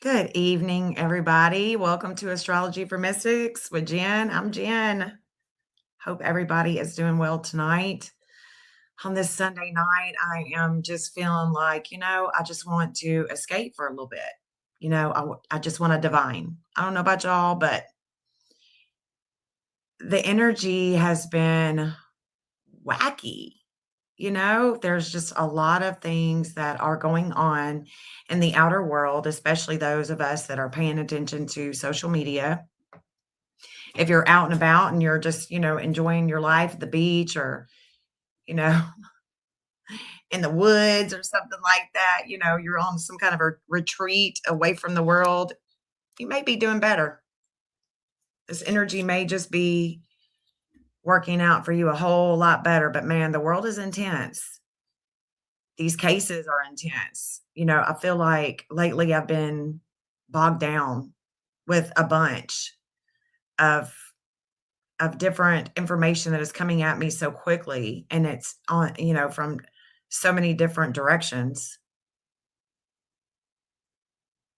Good evening, everybody. Welcome to Astrology for Mystics with Jen. I'm Jen. Hope everybody is doing well tonight. On this Sunday night, I am just feeling like, I just want to escape for a little bit. I just want to divine. I don't know about y'all, but the energy has been wacky. There's just a lot of things that are going on in the outer world, especially those of us that are paying attention to social media. If you're out and about and you're just, enjoying your life at the beach or, you know, in the woods or something like that, you're on some kind of a retreat away from the world, you may be doing better. This energy may just be working out for you a whole lot better. But man, the world is intense. These cases are intense. I feel like lately I've been bogged down with a bunch of different information that is coming at me so quickly, and it's on, from so many different directions.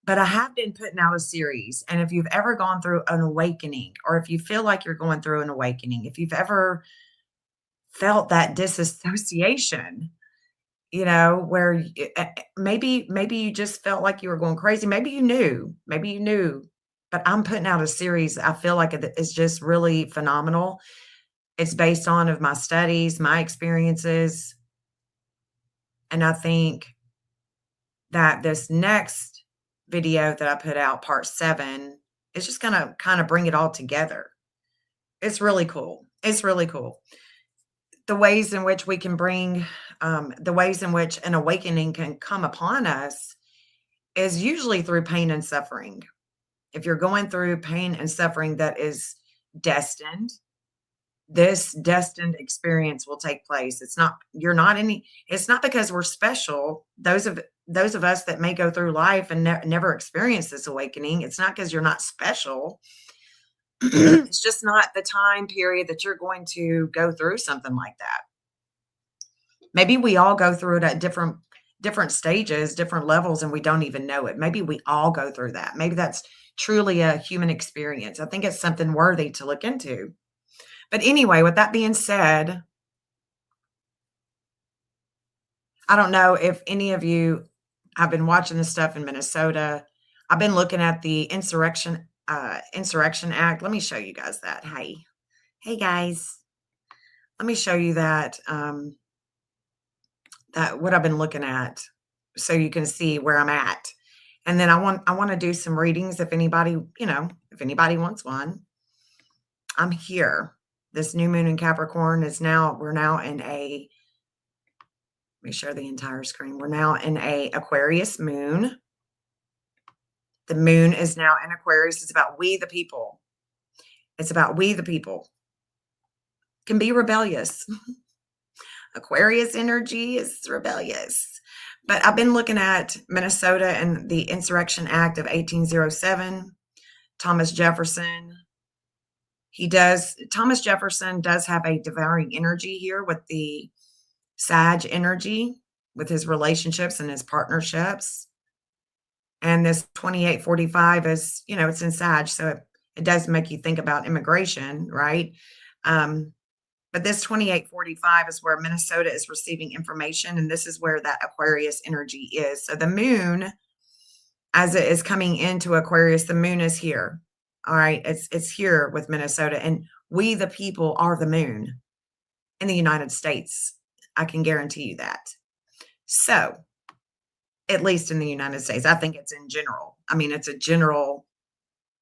But I have been putting out a series, and if you've ever gone through an awakening, or if you feel like you're going through an awakening, if you've ever felt that disassociation, where maybe you just felt like you were going crazy, maybe you knew, but I'm putting out a series. I feel like it's just really phenomenal. It's based on of my studies, my experiences, and I think that this next video that I put out, part 7, is just gonna kinda bring it all together. It's really cool. It's really cool. The ways in which we can bring, the ways in which an awakening can come upon us is usually through pain and suffering. If you're going through pain and suffering that is destined, this destined experience will take place. It's not because we're special. Those of us that may go through life and never experience this awakening, it's not because you're not special. It's just not the time period that you're going to go through something like that. Maybe we all go through it at different stages, different levels, and we don't even know it. Maybe we all go through that. Maybe that's truly a human experience. I think it's something worthy to look into. But anyway, with that being said, I don't know if any of you have been watching this stuff in Minnesota. I've been looking at the Insurrection Act. Let me show you guys that. Hey guys. Let me show you that what I've been looking at so you can see where I'm at. And then I want to do some readings if anybody, if anybody wants one. I'm here. This new moon in Capricorn we're now in a, let me share the entire screen. We're now in a Aquarius moon. The moon is now in Aquarius. It's about we the people. It's about we the people. Can be rebellious. Aquarius energy is rebellious. But I've been looking at Minnesota and the Insurrection Act of 1807. Thomas Jefferson. Thomas Jefferson does have a devouring energy here with the Sag energy, with his relationships and his partnerships. And this 2845 is, it's in Sag, so it does make you think about immigration, right? But this 2845 is where Minnesota is receiving information, and this is where that Aquarius energy is. So the moon, as it is coming into Aquarius, the moon is here. All right, it's here with Minnesota, and we the people are the moon in the United States. I can guarantee you that. So, at least in the United States, I think it's in general. I mean, it's a general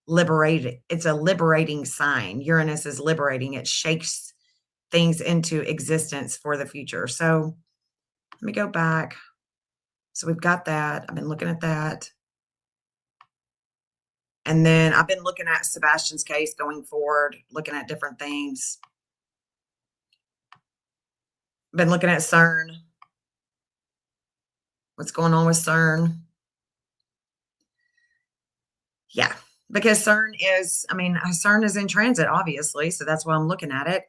it's a liberating sign. Uranus is liberating. It shakes things into existence for the future. So, let me go back. So, we've got that. I've been looking at that. And then I've been looking at Sebastian's case going forward, looking at different things. Been looking at CERN. What's going on with CERN? Yeah, because CERN is in transit, obviously, so that's why I'm looking at it.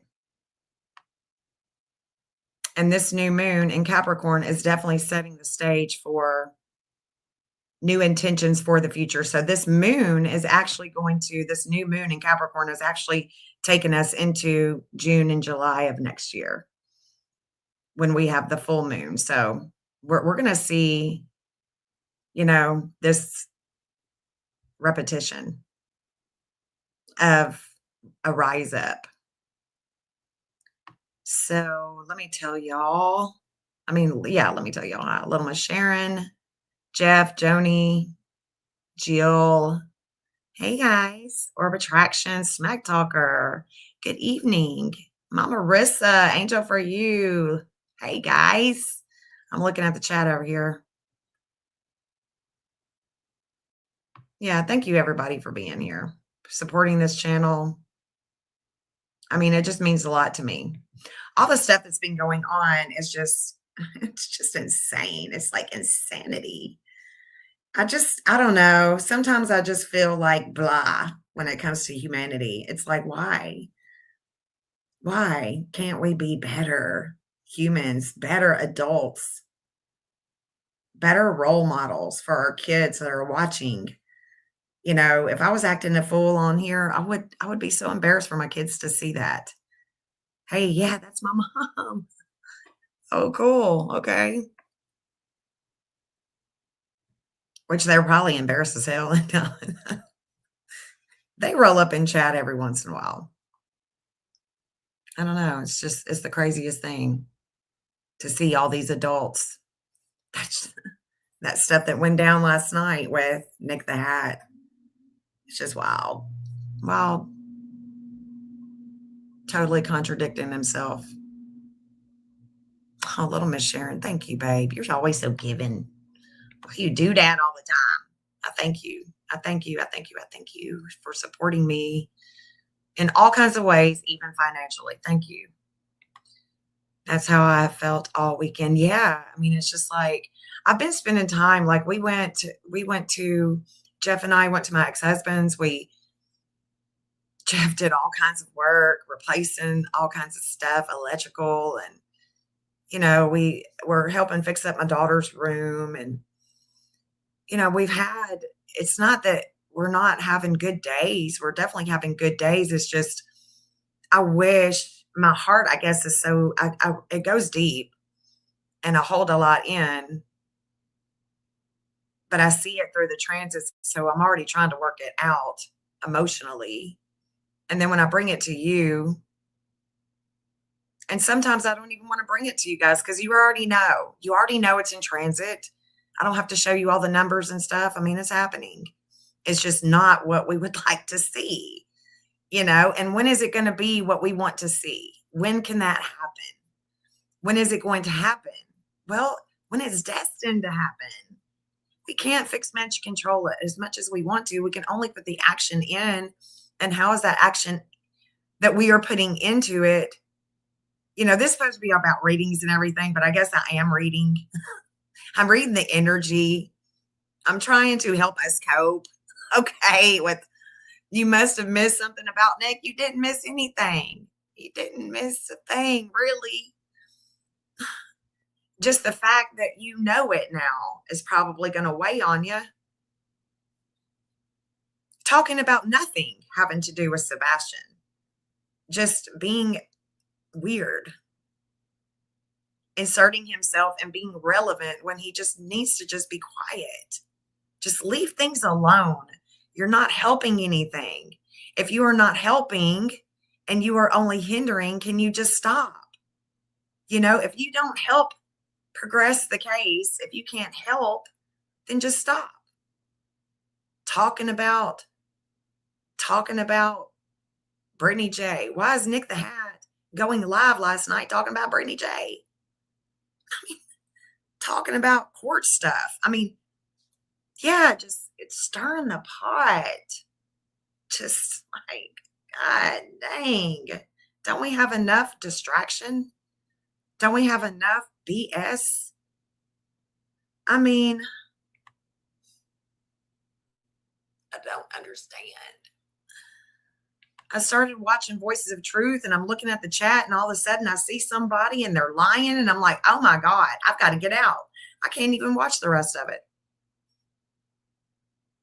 And this new moon in Capricorn is definitely setting the stage for new intentions for the future. So this moon is actually going to this new moon in Capricorn is actually taking us into June and July of next year when we have the full moon. So we're going to see, this repetition of a rise up. So let me tell y'all. Yeah, let me tell y'all how. Little Miss Sharon, Jeff, Joni, Jill. Hey guys, Orb Attraction, Smack Talker. Good evening. Mama Rissa, Angel for you. Hey guys. I'm looking at the chat over here. Yeah, thank you everybody for being here, supporting this channel. It just means a lot to me. All the stuff that's been going on is just, it's just insane. It's like insanity. I don't know. Sometimes I just feel like blah when it comes to humanity. It's like, why? Why can't we be better humans, better adults, better role models for our kids that are watching? If I was acting a fool on here, I would be so embarrassed for my kids to see that. Hey, yeah, that's my mom. Oh, cool. Okay. Which they're probably embarrassed as hell. They roll up in chat every once in a while. I don't know. It's the craziest thing to see all these adults. That's that stuff that went down last night with Nick the Hat. It's just wild. Wild. Totally contradicting himself. Oh, little Miss Sharon, thank you, babe. You're always so giving. You do that all the time. I thank you. I thank you. I thank you. I thank you for supporting me in all kinds of ways, even financially. Thank you. That's how I felt all weekend. Yeah. It's just like I've been spending time. Like Jeff and I went to my ex-husband's. Jeff did all kinds of work, replacing all kinds of stuff, electrical, and we were helping fix up my daughter's room. And it's not that we're not having good days. We're definitely having good days. It's just, I wish my heart, I guess, is so, it goes deep and I hold a lot in, but I see it through the transits. So I'm already trying to work it out emotionally. And then when I bring it to you, and sometimes I don't even want to bring it to you guys because you already know. You already know it's in transit. I don't have to show you all the numbers and stuff. It's happening. It's just not what we would like to see, And when is it going to be what we want to see? When can that happen? When is it going to happen? Well, when it's destined to happen. We can't fix, manage, control it as much as we want to. We can only put the action in. And how is that action that we are putting into it? This is supposed to be about readings and everything, but I guess I am reading. I'm reading the energy. I'm trying to help us cope. Okay. You must have missed something about Nick. You didn't miss anything. You didn't miss a thing, really. Just the fact that you know it now is probably going to weigh on you. Talking about nothing having to do with Sebastian. Just being weird. Inserting himself and being relevant when he just needs to just be quiet. Just leave things alone. You're not helping anything. If you are not helping and you are only hindering, can you just stop? If you don't help progress the case, if you can't help, then just stop. Talking about Brittany J. Why is Nick the Hat going live last night talking about Brittany J? Talking about court stuff. Yeah, just it's stirring the pot. Just like, God dang. Don't we have enough distraction? Don't we have enough BS? I don't understand. I started watching Voices of Truth and I'm looking at the chat and all of a sudden I see somebody and they're lying and I'm like, oh my God, I've got to get out. I can't even watch the rest of it.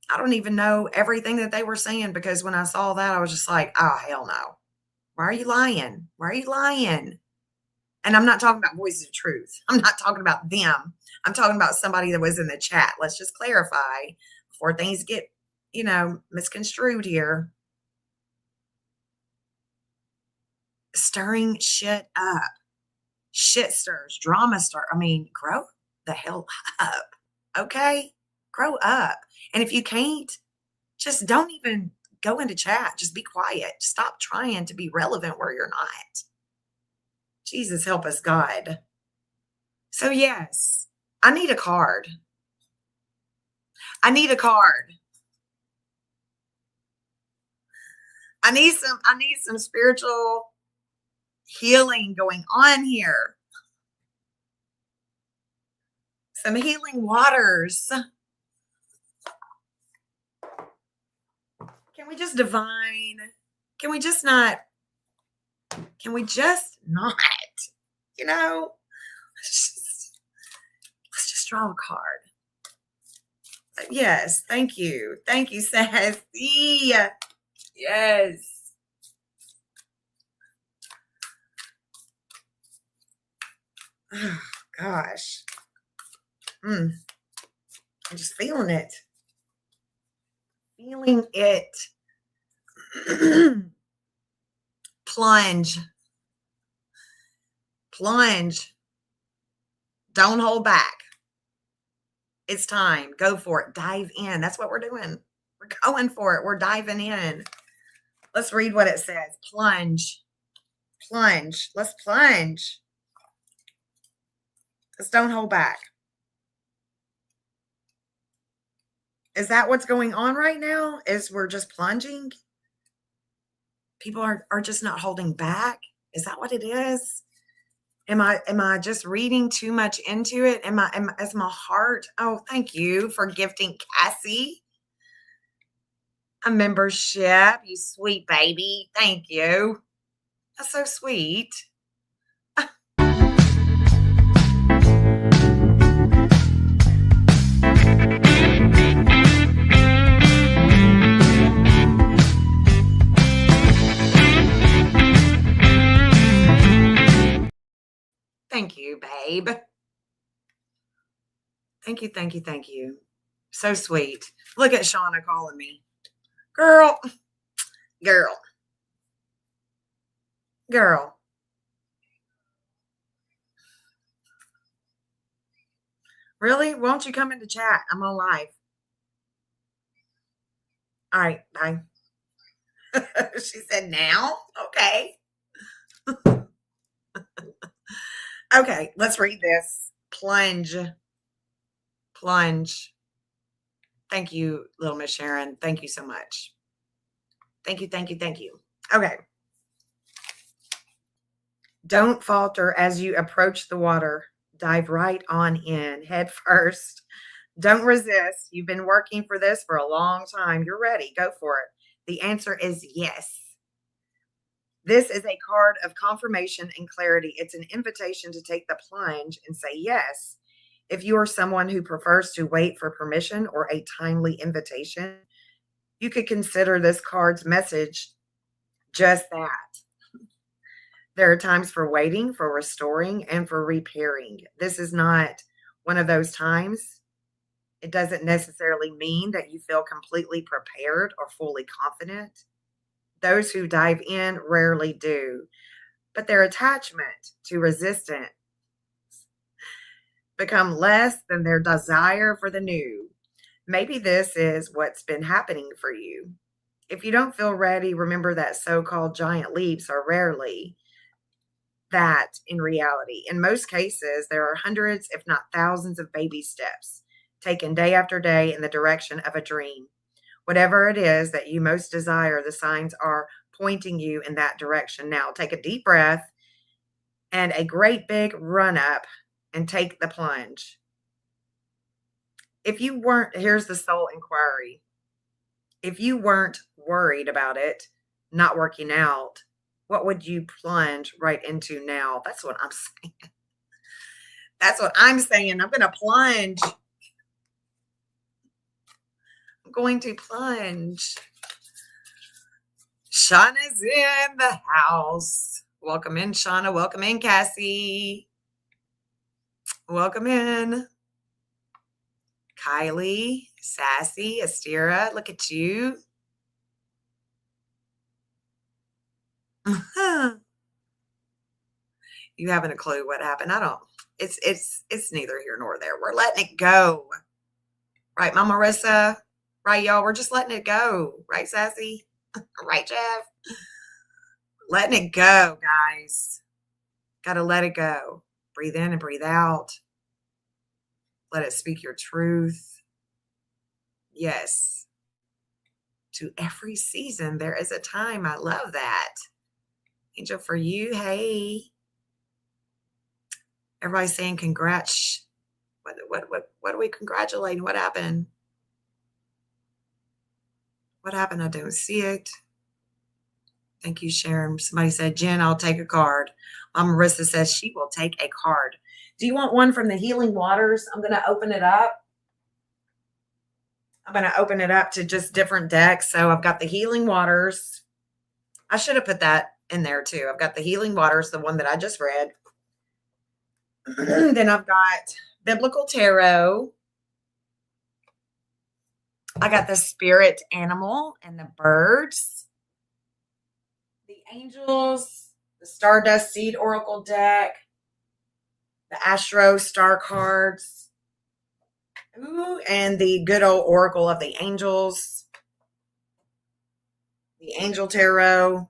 I don't even know everything that they were saying because when I saw that, I was just like, oh, hell no. Why are you lying? Why are you lying? And I'm not talking about voices of truth. I'm not talking about them. I'm talking about somebody that was in the chat. Let's just clarify before things get, misconstrued here. Stirring shit up. Shit stirs, drama stir. I mean, grow the hell up. Okay? Grow up. And if you can't, just don't even go into chat. Just be quiet. Stop trying to be relevant where you're not. Jesus help us, God. So yes, I need a card. I need a card. I need some spiritual healing going on here. Some healing waters. Can we just divine? Can we just not? Can we just not? Let's just draw a card. Yes, thank you. Thank you, Sassy. Yes. Oh, gosh. I'm just feeling it. Feeling it. Plunge. Plunge. Don't hold back. It's time. Go for it. Dive in. That's what we're doing. We're going for it. We're diving in. Let's read what it says. Plunge. Plunge. Let's plunge. Let's don't hold back. Is that what's going on right now? Is we're just plunging? People are just not holding back? Is that what it is? Am I just reading too much into it? Is my heart? Oh, thank you for gifting Cassie a membership, you sweet baby. Thank you. That's so sweet. Thank you, babe. Thank you, thank you, thank you. So sweet. Look at Shauna calling me. Girl, girl, girl. Really? Won't you come into chat? I'm on live. All right, bye. She said now? Okay. Okay, let's read this. Plunge. Plunge. Thank you, little Miss Sharon. Thank you so much. Thank you, thank you, thank you. Okay. Don't falter as you approach the water. Dive right on in, head first. Don't resist. You've been working for this for a long time. You're ready. Go for it. The answer is yes. This is a card of confirmation and clarity. It's an invitation to take the plunge and say yes. If you are someone who prefers to wait for permission or a timely invitation, you could consider this card's message just that. There are times for waiting, for restoring, and for repairing. This is not one of those times. It doesn't necessarily mean that you feel completely prepared or fully confident. Those who dive in rarely do, but their attachment to resistance become less than their desire for the new. Maybe this is what's been happening for you. If you don't feel ready, remember that so-called giant leaps are rarely that in reality. In most cases, there are hundreds, if not thousands, of baby steps taken day after day in the direction of a dream. Whatever it is that you most desire, the signs are pointing you in that direction. Now, take a deep breath and a great big run up and take the plunge. If you weren't, here's the soul inquiry. If you weren't worried about it not working out, what would you plunge right into now? That's what I'm saying. That's what I'm saying. I'm going to plunge. I'm going to plunge. Shauna's in the house. Welcome in, Shauna. Welcome in, Cassie. Welcome in. Kylie, Sassy, Astera. Look at you. You haven't a clue what happened. I don't. It's neither here nor there. We're letting it go. Right, Mama Marissa? Right, y'all? We're just letting it go. Right, Sassy? Right, Jeff? Letting it go, guys. Got to let it go. Breathe in and breathe out. Let it speak your truth. Yes. To every season, there is a time. I love that. Angel, for you, hey. Everybody's saying congrats. What are we congratulating? What happened? What happened? I don't see it. Thank you, Sharon. Somebody said, Jen, I'll take a card. Marissa says she will take a card. Do you want one from the Healing Waters? I'm going to open it up. I'm going to open it up to just different decks. So I've got the Healing Waters. I should have put that in there too. I've got the Healing Waters, the one that I just read. Then I've got Biblical Tarot. I got the Spirit Animal and the Birds. The Angels, the Stardust Seed Oracle deck, the Astro Star cards, ooh, and the good old Oracle of the Angels, the Angel Tarot,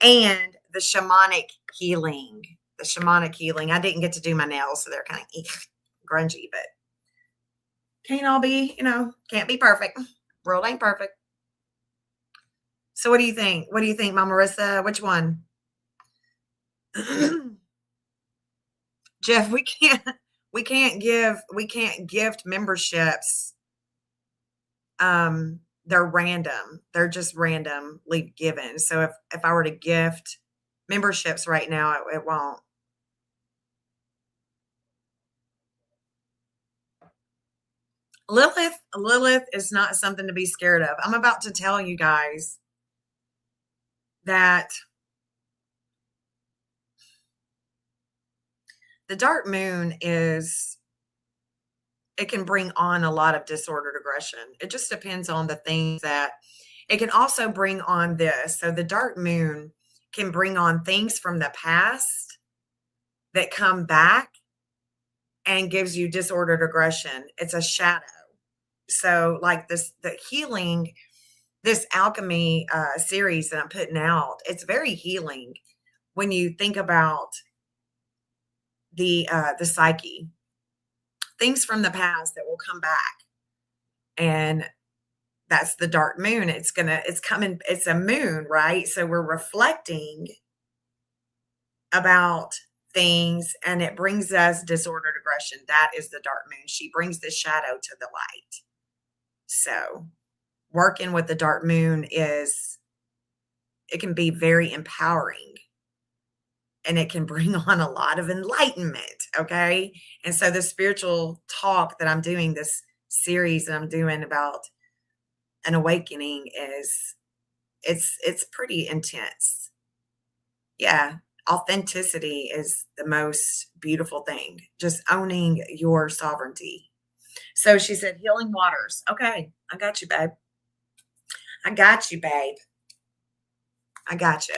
and the Shamanic Healing. The Shamanic Healing. I didn't get to do my nails, so they're kind of grungy, but can't all be, can't be perfect. World ain't perfect. So what do you think? What do you think, Mama Marissa? Which one? Jeff, we can't gift memberships. They're random. They're just randomly given. So if I were to gift memberships right now, it won't. Lilith is not something to be scared of. I'm about to tell you guys that the dark moon it can bring on a lot of disordered aggression. It just depends on the things that it can also bring on this. So the dark moon can bring on things from the past that come back and gives you disordered aggression. It's a shadow. So like the healing, this alchemy series that I'm putting out, it's very healing when you think about the psyche, things from the past that will come back. And that's the dark moon. It's a moon, right? So we're reflecting about things and it brings us disordered aggression. That is the dark moon. She brings the shadow to the light. So working with the dark moon it can be very empowering and it can bring on a lot of enlightenment. Okay. And so the spiritual talk that I'm doing, this series that I'm doing about an awakening it's pretty intense. Yeah. Authenticity is the most beautiful thing. Just owning your sovereignty. So she said, Healing Waters. Okay. I got you, babe. I got you, babe. I got you.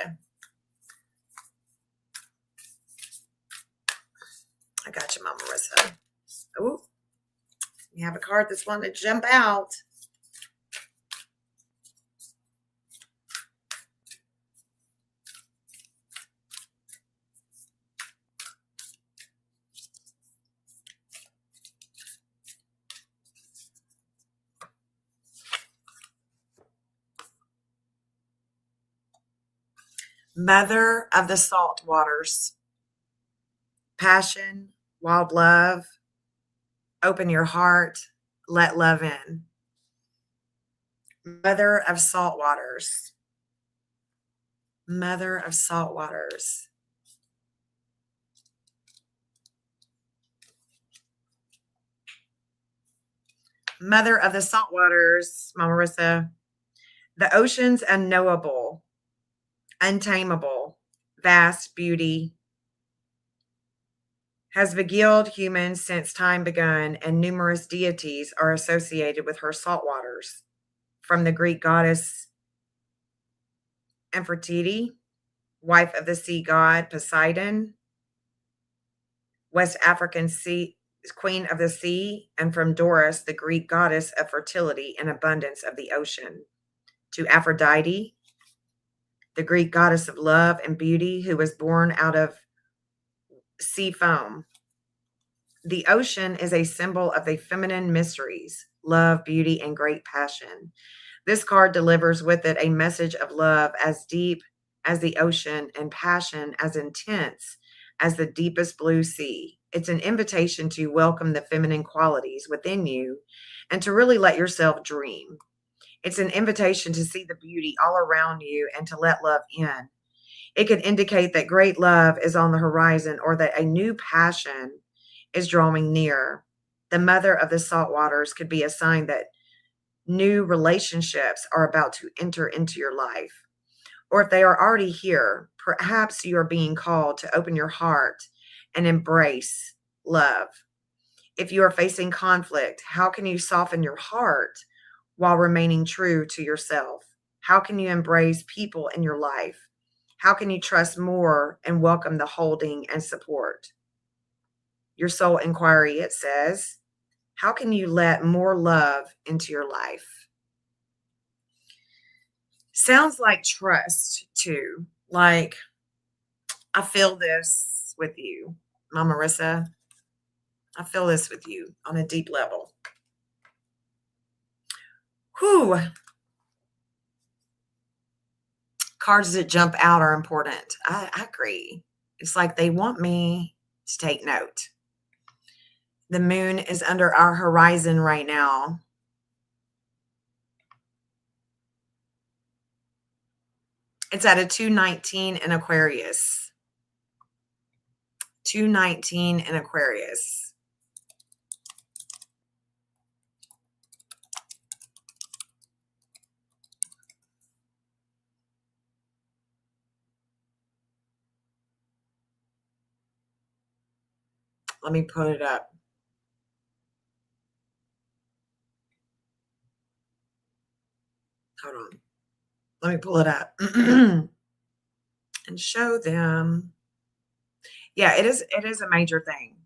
I got you, Mama Marissa. Oh, you have a card that's wanting to jump out. Mother of the salt waters. Passion, wild love. Open your heart. Let love in. Mother of salt waters. Mother of salt waters. Mother of the salt waters, Mama Marissa. The ocean's unknowable, untamable, vast beauty has beguiled humans since time begun, and numerous deities are associated with her salt waters, from the Greek goddess Aphrodite, wife of the sea god Poseidon, West African sea queen of the sea, and from Doris, the Greek goddess of fertility and abundance of the ocean, to Aphrodite, the Greek goddess of love and beauty, who was born out of sea foam. The ocean is a symbol of the feminine mysteries, love, beauty, and great passion. This card delivers with it a message of love as deep as the ocean and passion as intense as the deepest blue sea. It's an invitation to welcome the feminine qualities within you and to really let yourself dream. It's an invitation to see the beauty all around you and to let love in. It could indicate that great love is on the horizon or that a new passion is drawing near. The mother of the salt waters could be a sign that new relationships are about to enter into your life. Or if they are already here, perhaps you are being called to open your heart and embrace love. If you are facing conflict, how can you soften your heart while remaining true to yourself? How can you embrace people in your life? How can you trust more and welcome the holding and support? Your soul inquiry, it says, how can you let more love into your life? Sounds like trust too. Like, I feel this with you, Mama Marissa. I feel this with you on a deep level. Whew. Cards that jump out are important. I agree. It's like they want me to take note. The moon is under our horizon right now. It's at a 219 in Aquarius. 219 in Aquarius. Let me put it up. Hold on. Let me pull it up and show them. Yeah, it is a major thing.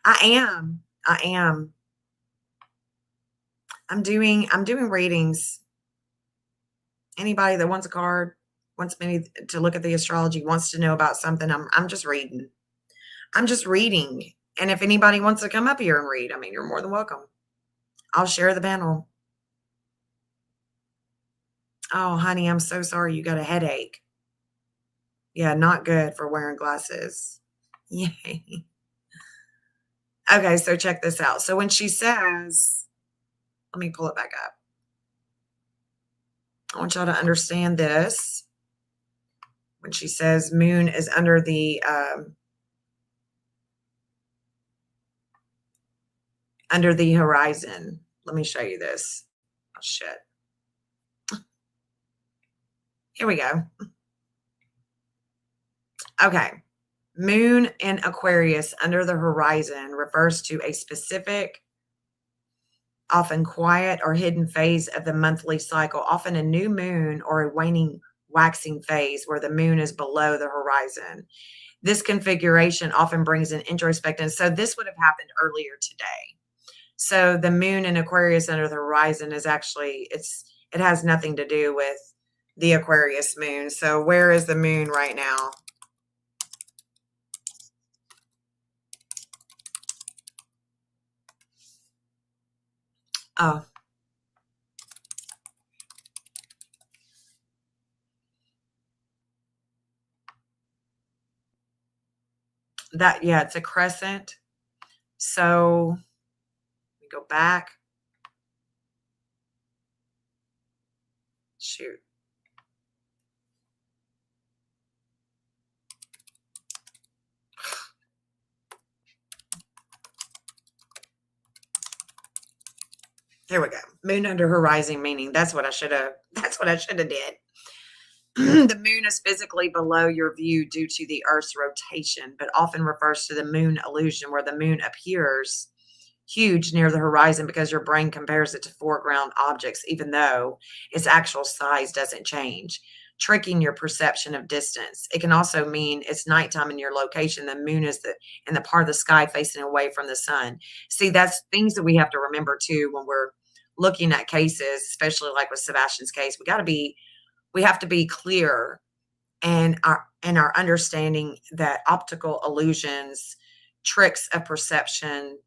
I am. I am. I'm doing readings. Anybody that wants a card, wants me to look at the astrology, wants to know about something, I'm just reading. I'm just reading. And if anybody wants to come up here and read, I mean, you're more than welcome. I'll share the panel. Oh, honey, I'm so sorry you got a headache. Yeah, not good for wearing glasses. Yay. Okay, so check this out. So when she says, let me pull it back up. I want y'all to understand this. When she says moon is under the horizon. Let me show you this. Oh, shit. Here we go. Okay. Moon in Aquarius under the horizon refers to a specific, often quiet or hidden phase of the monthly cycle, often a new moon or a waning waxing phase where the moon is below the horizon. This configuration often brings an introspection. So this would have happened earlier today. So the moon in Aquarius under the horizon is actually, it has nothing to do with the Aquarius moon. So where is the moon right now? Oh. Yeah, it's a crescent. So we go back. Shoot. Here we go. Moon under her rising, meaning that's what I should have did. The moon is physically below your view due to the Earth's rotation, but often refers to the moon illusion, where the moon appears huge near the horizon because your brain compares it to foreground objects, even though its actual size doesn't change, tricking your perception of distance. It can also mean it's nighttime in your location. The moon is in the part of the sky facing away from the sun. See, that's things that we have to remember too when we're looking at cases, especially like with Sebastian's case. We have to be clear and our understanding that optical illusions, tricks of perception,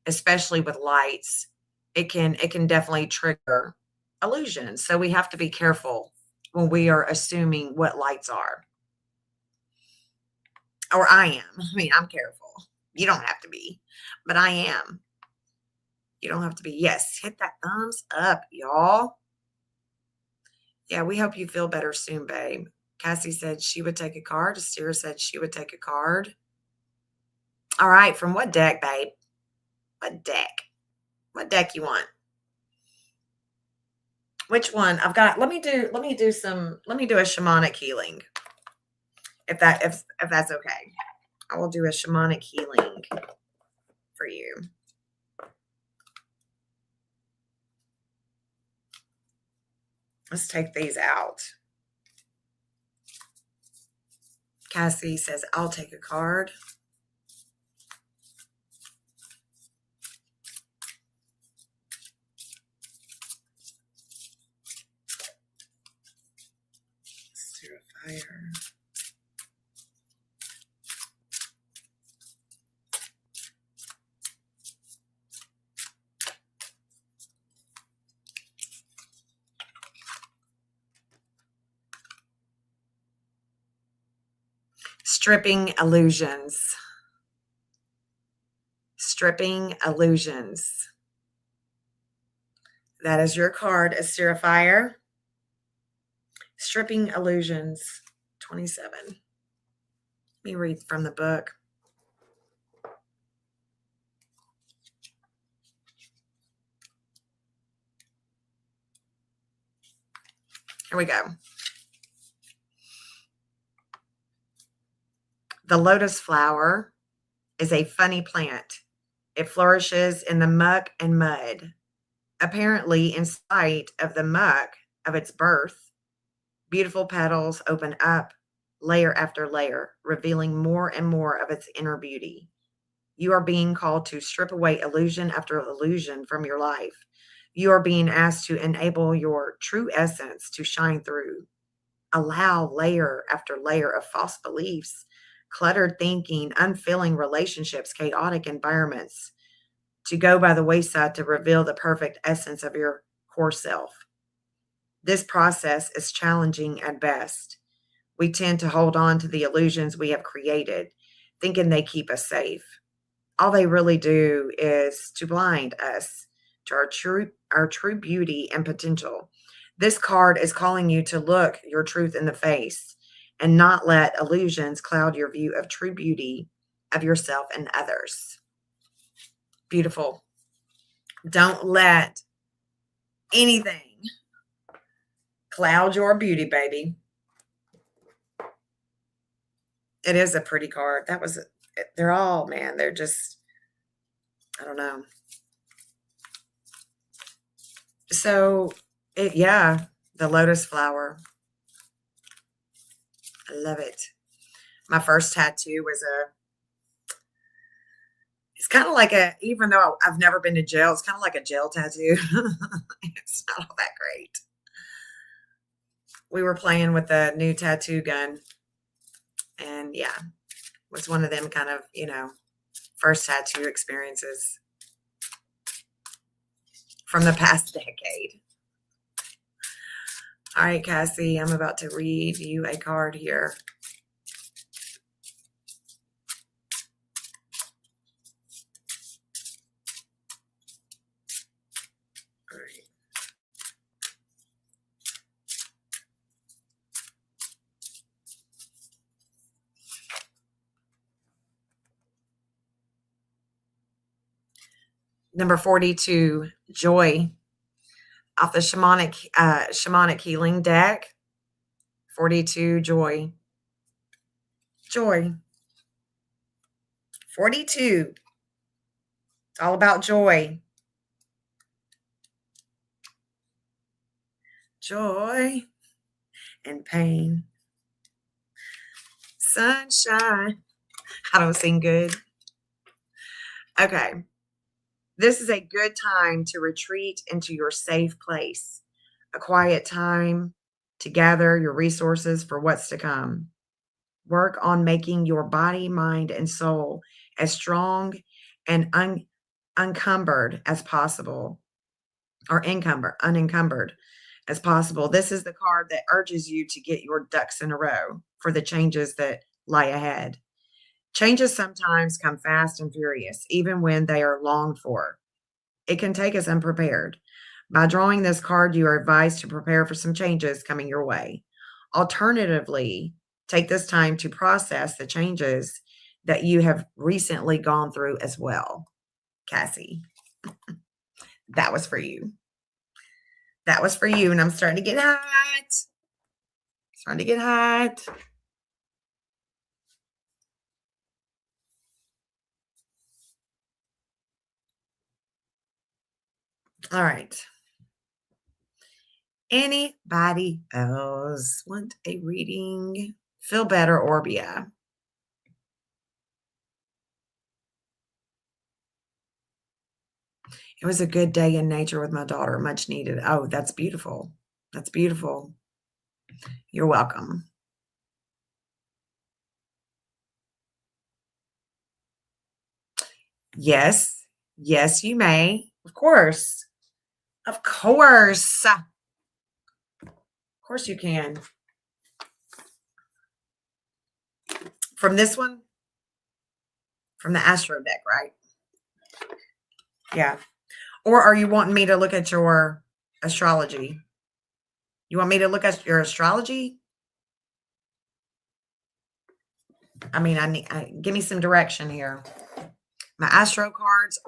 especially with lights, it can definitely trigger illusions. So we have to be careful when we are assuming what lights are. Or I am. I mean, I'm careful. You don't have to be, but I am. You don't have to be. Yes, hit that thumbs up, y'all. Yeah, we hope you feel better soon, babe. Cassie said she would take a card. Astira said she would take a card. All right, from what deck, babe? What deck? What deck you want? Which one? I've got let me do a shamanic healing. If that's okay. I will do a shamanic healing for you. Let's take these out. Cassie says, I'll take a card. Fire. Stripping illusions. Stripping illusions. That is your card, Astira Fire. Stripping illusions, 27. Let me read from the book. Here we go. The lotus flower is a funny plant. It flourishes in the muck and mud. Apparently, in spite of the muck of its birth, beautiful petals open up layer after layer, revealing more and more of its inner beauty. You are being called to strip away illusion after illusion from your life. You are being asked to enable your true essence to shine through. Allow layer after layer of false beliefs, cluttered thinking, unfilling relationships, chaotic environments to go by the wayside to reveal the perfect essence of your core self. This process is challenging at best. We tend to hold on to the illusions we have created, thinking they keep us safe. All they really do is to blind us to our true beauty and potential. This card is calling you to look your truth in the face and not let illusions cloud your view of true beauty of yourself and others. Beautiful. Don't let anything cloud your beauty, baby. It is a pretty card. They're all, man, they're just, I don't know. So, yeah, the lotus flower. I love it. My first tattoo was it's kind of like even though I've never been to jail, it's kind of like a jail tattoo. It's not all that great. We were playing with a new tattoo gun. And yeah, was one of them kind of, first tattoo experiences from the past decade. All right, Cassie, I'm about to read you a card here. All right. Number 42, joy. off the shamanic healing deck. 42, joy. Joy. 42. It's all about joy. Joy and pain. Sunshine. I don't sing good. Okay. This is a good time to retreat into your safe place, a quiet time to gather your resources for what's to come. Work on making your body, mind, and soul as strong and unencumbered as possible, or unencumbered as possible. This is the card that urges you to get your ducks in a row for the changes that lie ahead. Changes sometimes come fast and furious, even when they are longed for. It can take us unprepared. By drawing this card, you are advised to prepare for some changes coming your way. Alternatively, take this time to process the changes that you have recently gone through as well. Cassie, that was for you. That was for you. And I'm starting to get hot. Starting to get hot. All right. Anybody else want a reading? Feel better, Orbia. It was a good day in nature with my daughter, much needed. Oh, that's beautiful. That's beautiful. You're welcome. Yes. Yes, you may. Of course. Of course. Of course you can. From this one? From the Astro deck, right? Yeah. Or are you wanting me to look at your astrology? You want me to look at your astrology? I mean, give me some direction here. My astro cards,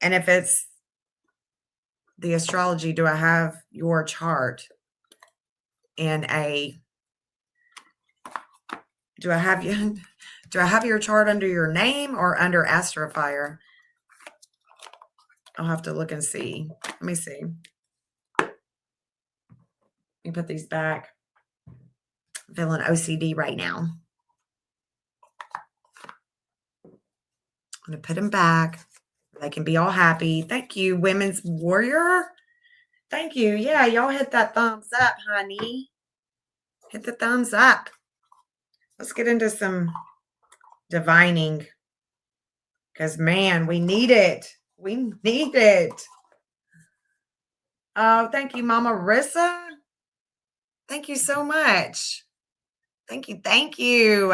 and if it's the astrology, do I have your chart in a, do I have your chart under your name or under Astrofire? I'll have to look and see. Let me see. Let me put these back. I'm feeling OCD right now. I'm going to put them back. They can be all happy. Thank you, Women's Warrior. Thank you. Yeah, y'all hit that thumbs up, honey. Hit the thumbs up. Let's get into some divining. Because, man, we need it. We need it. Oh, thank you, Mama Rissa. Thank you so much. Thank you. Thank you.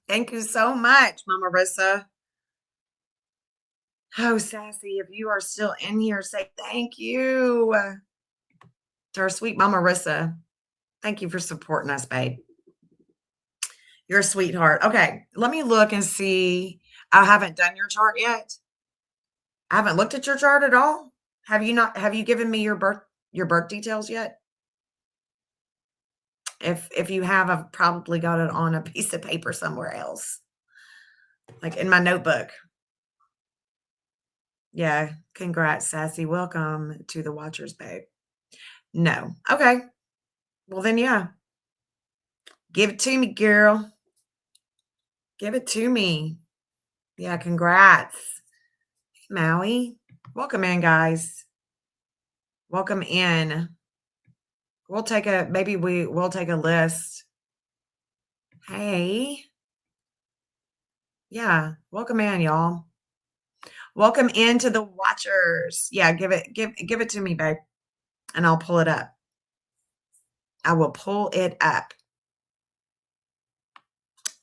Thank you so much, Mama Rissa. Oh, Sassy, if you are still in here, say thank you to our sweet Mama Rissa. Thank you for supporting us, babe. You're a sweetheart. Okay, let me look and see. I haven't done your chart yet. I haven't looked at your chart at all. Have you given me your birth details yet? If you have, I've probably got it on a piece of paper somewhere else. Like in my notebook. Yeah, congrats, Sassy. Welcome to the Watchers, babe. No. Okay. Well, then, yeah. Give it to me, girl. Give it to me. Yeah, congrats. Maui. Welcome in, guys. Welcome in. We'll take a list. Hey. Yeah, welcome in, y'all. Welcome into the Watchers. Yeah, give it to me, babe. And I'll pull it up. I will pull it up.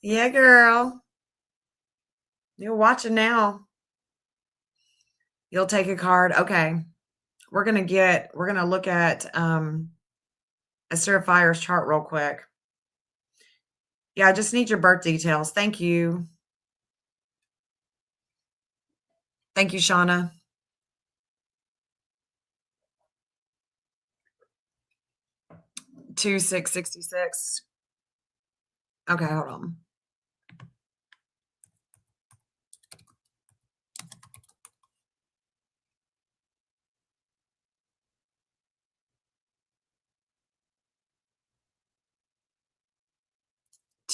Yeah, girl. You're watching now. You'll take a card. Okay. We're gonna look at a Seraphires chart real quick. Yeah, I just need your birth details. Thank you. Thank you, Shauna. 2666. Okay, hold on.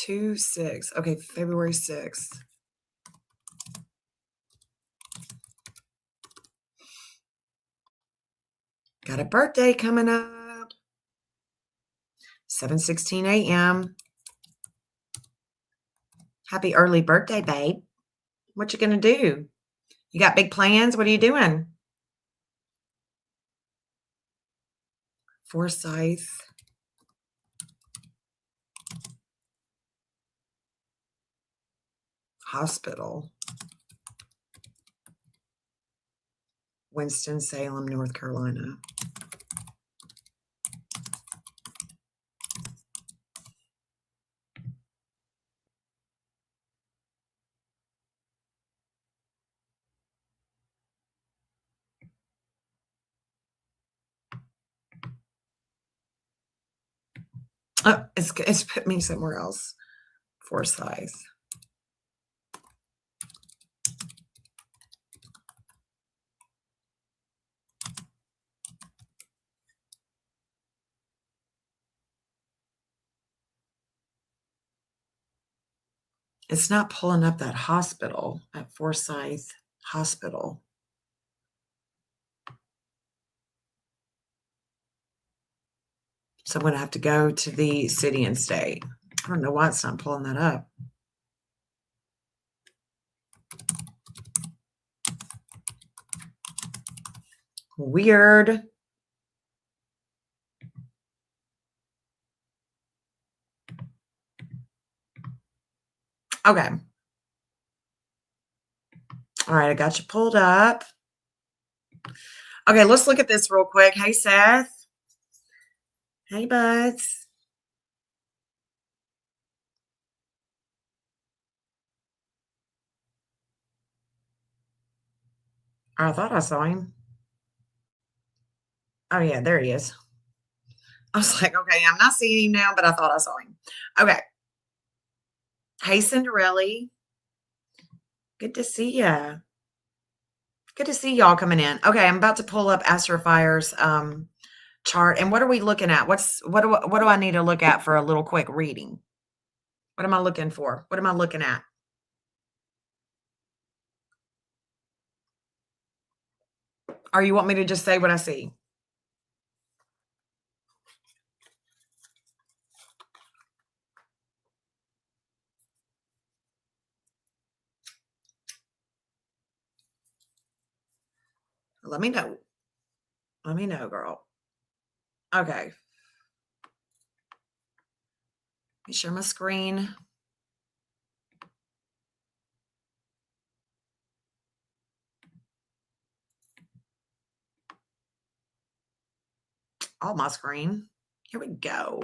26. Okay, February 6th. Got a birthday coming up. 7:16 a.m. Happy early birthday, babe. What you gonna do? You got big plans? What are you doing? Forsyth Hospital, Winston-Salem, North Carolina. Oh, it's put me somewhere else. Forsyth. It's not pulling up that hospital at Forsyth Hospital. So I'm gonna have to go to the city and state. I don't know why it's not pulling that up. Weird. Okay. All right, I got you pulled up. Okay, let's look at this real quick. Hey, Seth. Hey, buds. I thought I saw him. Oh, yeah, there he is. I was like, okay, I'm not seeing him now, but I thought I saw him. Okay. Hey, Cinderella. Good to see ya. Good to see y'all coming in. Okay, I'm about to pull up Astro Fire's chart. And what are we looking at? What do I need to look at for a little quick reading? What am I looking for? What am I looking at? Or you want me to just say what I see? Let me know. Let me know, girl. Okay. Let me share my screen. All my screen. Here we go.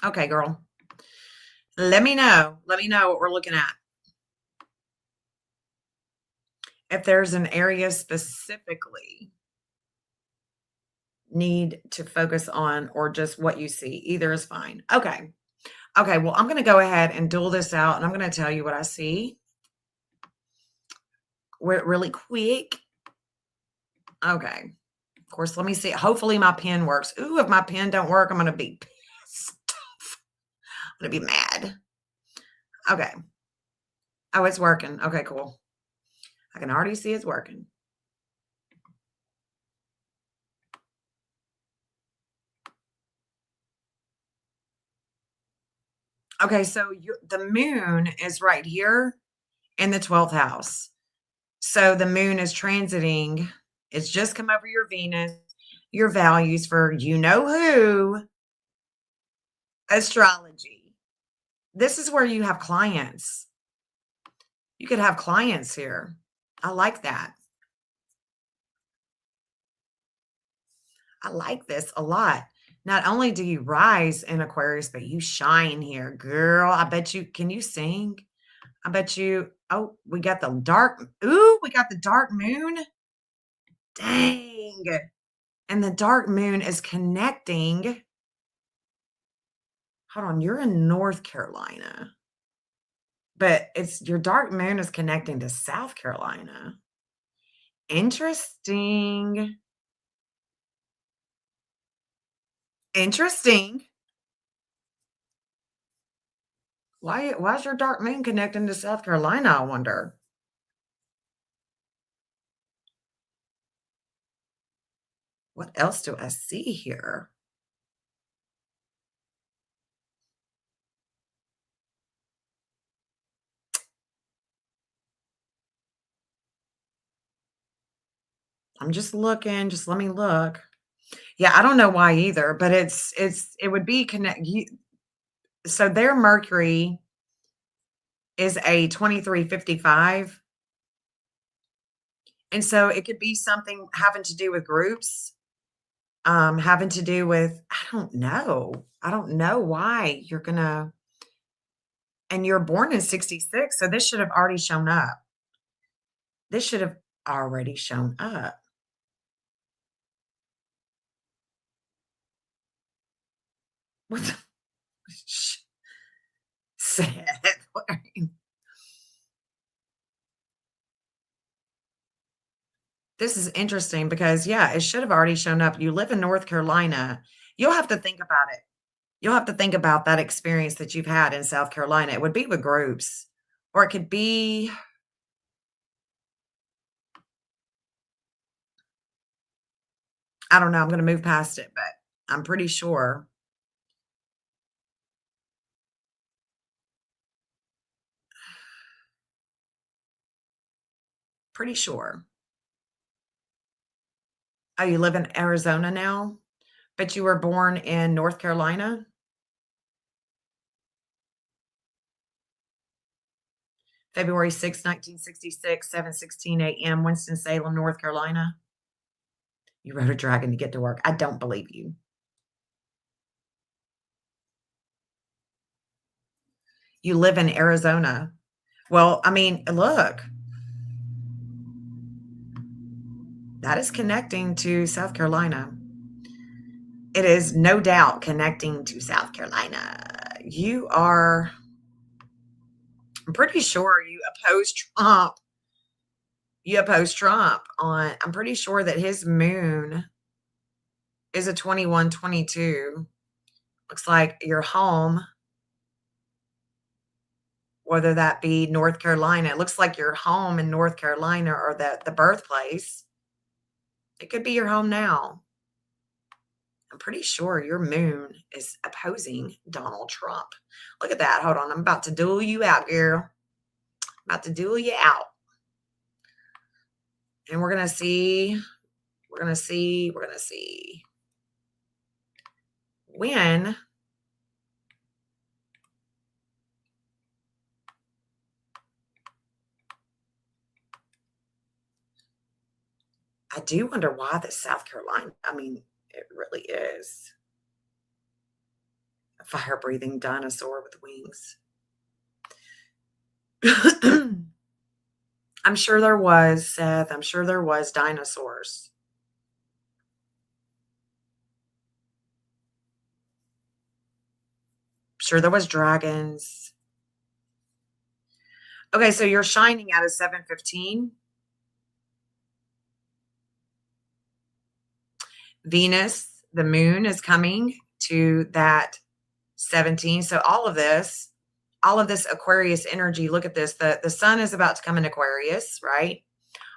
Okay, girl. Let me know. Let me know what we're looking at. If there's an area specifically need to focus on or just what you see, either is fine. Okay. Okay, well, I'm going to go ahead and duel this out and I'm going to tell you what I see really quick. Okay. Of course, let me see. Hopefully my pen works. Ooh, if my pen don't work, I'm going to be pissed off. I'm going to be mad. Okay. Oh, it's working. Okay, cool. I can already see it's working. Okay, so the moon is right here in the 12th house. So the moon is transiting. It's just come over your Venus, your values for you know who, astrology. This is where you have clients. You could have clients here. I like that. I like this a lot. Not only do you rise in Aquarius, but you shine here, girl. I bet you can you sing? I bet you oh, we got the dark ooh, we got the dark moon. Dang. And the dark moon is connecting. Hold on, you're in North Carolina, but it's your dark moon is connecting to South Carolina. Interesting. Interesting. Why is your dark moon connecting to South Carolina, I wonder? What else do I see here? I'm just looking, just let me look. Yeah, I don't know why either, but it would be connect you so their Mercury is a 2355, and so it could be something having to do with groups, having to do with I don't know. I don't know why you're gonna and you're born in '66, so this should have already shown up. This should have already shown up. What the sh said? What are you this is interesting because, yeah, it should have already shown up. You live in North Carolina. You'll have to think about it. You'll have to think about that experience that you've had in South Carolina. It would be with groups, or it could be I don't know, I'm gonna move past it, but I'm pretty sure. Oh, you live in Arizona now, but you were born in North Carolina? February 6th, 1966, 7:16 AM, Winston-Salem, North Carolina. You rode a dragon to get to work. I don't believe you. You live in Arizona. Well, I mean, look, that is connecting to South Carolina. It is no doubt connecting to South Carolina. You are I'm pretty sure you oppose Trump. You oppose Trump on I'm pretty sure that his moon is a 21, 22. Looks like your home, whether that be North Carolina. It looks like your home in North Carolina or the birthplace. It could be your home now. I'm pretty sure your moon is opposing Donald Trump. Look at that. Hold on. I'm about to duel you out, girl. About to duel you out. And we're going to see, we're going to see, we're going to see when I do wonder why the South Carolina, I mean, it really is a fire breathing dinosaur with wings. I'm sure there was, Seth. I'm sure there was dinosaurs. Sure there was dragons. Okay, so you're shining at a 7:15. Venus, the moon is coming to that 17. So all of this Aquarius energy, look at this. The sun is about to come into Aquarius, right?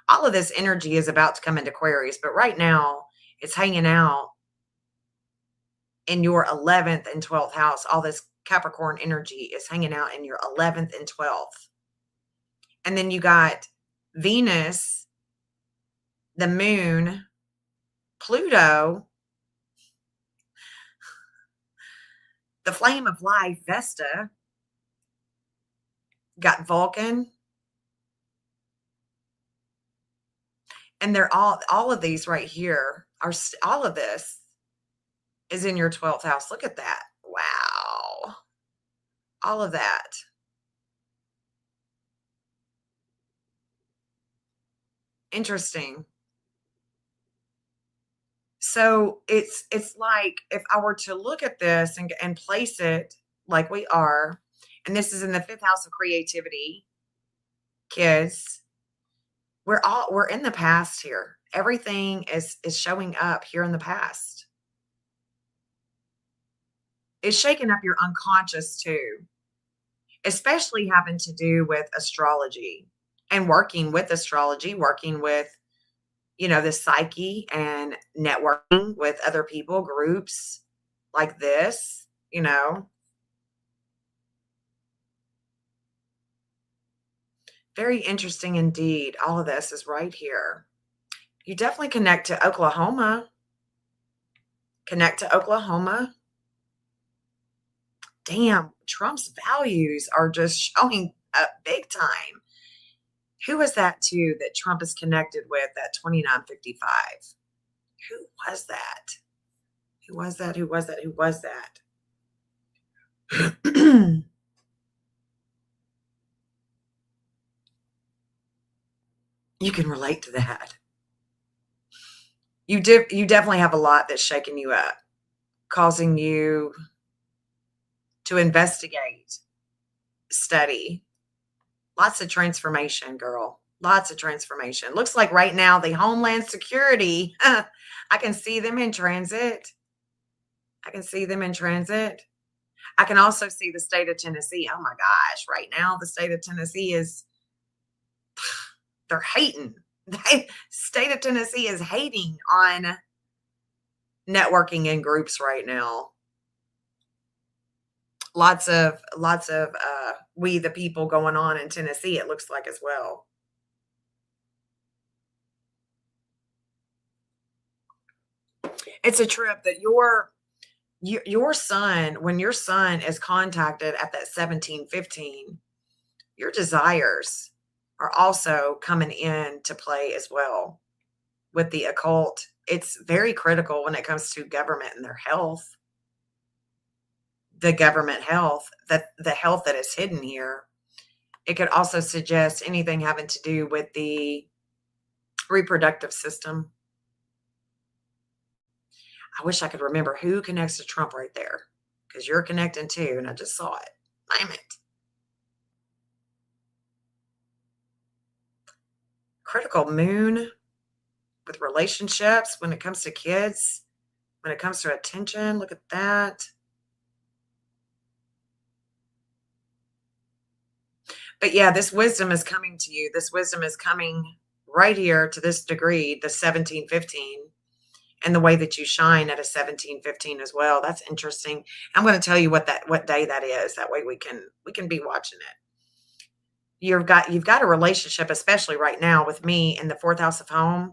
All of this energy is about to come into Aquarius, but right now it's hanging out in your 11th and 12th house. All this Capricorn energy is hanging out in your 11th and 12th. And then you got Venus, the moon, Pluto, the flame of life, Vesta, got Vulcan, And they're all of these right here are all of this is in your 12th house. Look at that. Wow. All of that. Interesting. So it's like if I were to look at this and place it like we are, and this is in the 5th house of creativity, kids, we're in the past here. Everything is showing up here in the past. It's shaking up your unconscious too, especially having to do with astrology and working with astrology, working with, the psyche and networking with other people, groups like this, very interesting indeed. All of this is right here. You definitely connect to Oklahoma. Connect to Oklahoma. Damn, Trump's values are just showing up big time. Who was that too that Trump is connected with at 2955? Who was that? Who was that? Who was that? Who was that? You can relate to that. You definitely have a lot that's shaking you up, causing you to investigate, study. Lots of transformation, girl. Lots of transformation. Looks like right now the Homeland Security, I can see them in transit. I can see them in transit. I can also see the state of Tennessee. Oh my gosh, right now the state of Tennessee is they're hating. State of Tennessee is hating on networking in groups right now. Lots of we the people going on in Tennessee, it looks like as well. It's a trip that your son, when your son is contacted at that 1715, your desires are also coming in to play as well with the occult. It's very critical when it comes to government and their health, the government health, that the health that is hidden here. It could also suggest anything having to do with the reproductive system. I wish I could remember who connects to Trump right there because you're connecting too, and I just saw it. Damn it. Critical moon with relationships when it comes to kids, when it comes to attention. Look at that. But yeah, this wisdom is coming to you. This wisdom is coming right here to this degree, the 1715, and the way that you shine at a 1715 as well. That's interesting. I'm going to tell you what day that is. That way we can be watching it. You've got a relationship, especially right now with me in the 4th house of home.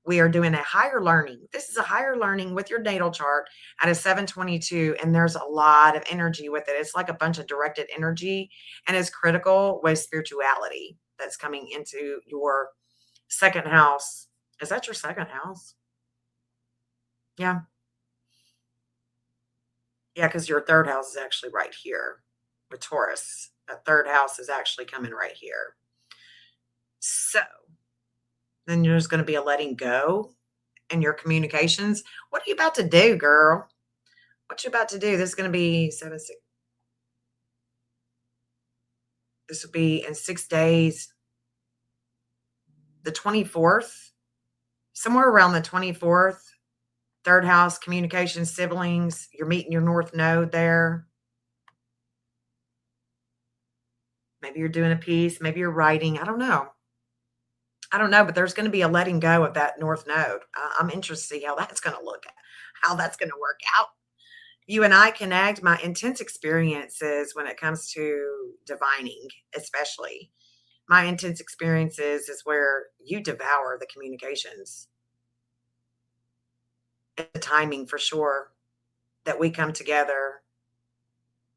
We are doing a higher learning. This is a higher learning with your natal chart at a 722, and there's a lot of energy with it. It's like a bunch of directed energy, and it's critical with spirituality that's coming into your second house. Is that your second house? Yeah. Yeah, because your third house is actually right here with Taurus. A third house is actually coming right here. So then there's going to be a letting go in your communications. What are you about to do, girl? What you about to do? This is going to be 7, 6. This will be in 6 days. The 24th, somewhere around the 24th. Third house, communication, siblings. You're meeting your north node there. Maybe you're doing a piece. Maybe you're writing. I don't know. I don't know, but there's going to be a letting go of that north node. I'm interested to see how that's going to look, how that's going to work out. You and I connect. My intense experiences when it comes to divining, especially my intense experiences, is where you devour the communications. It's the timing for sure that we come together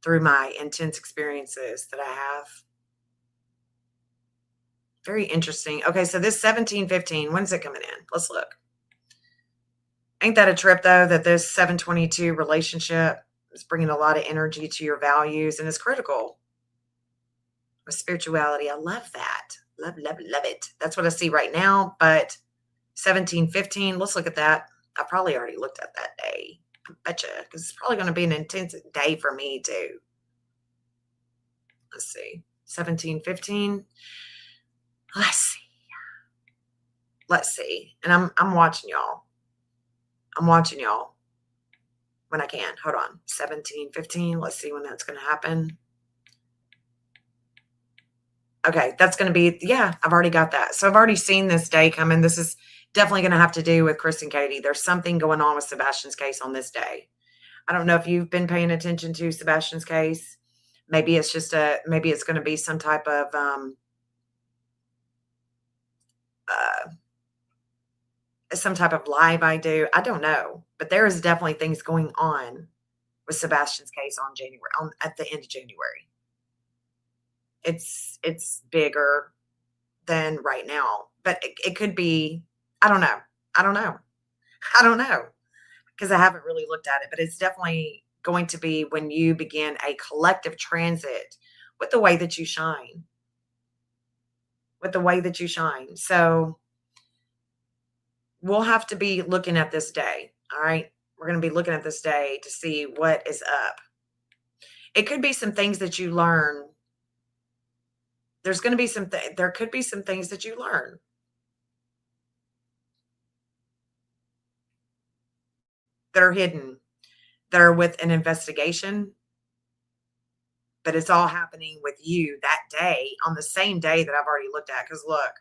through my intense experiences that I have. Very interesting. Okay, so this 1715, when's it coming in? Let's look. Ain't that a trip though, that this 722 relationship is bringing a lot of energy to your values and is critical with spirituality. I love that. Love, love, love it. That's what I see right now. But 1715, let's look at that. I probably already looked at that day. I betcha, because it's probably going to be an intense day for me too. Let's see. 1715. Let's see. Let's see. And I'm watching y'all. I'm watching y'all when I can. Hold on. 1715. Let's see when that's going to happen. Okay, that's going to be, yeah, I've already got that. So I've already seen this day coming. This is definitely going to have to do with Chris and Katie. There's something going on with Sebastian's case on this day. I don't know if you've been paying attention to Sebastian's case. Maybe it's just maybe it's going to be some type of, live I do. I don't know, but there is definitely things going on with Sebastian's case on at the end of January. It's bigger than right now, but it could be, I don't know. I don't know. I don't know because I haven't really looked at it, but it's definitely going to be when you begin a collective transit with the way that you shine, with the way that you shine. So we'll have to be looking at this day. All right. We're going to be looking at this day to see what is up. It could be some things that you learn. There's going to be there could be some things that you learn that are hidden, that are with an investigation, but it's all happening with you that day on the same day that I've already looked at. Because look,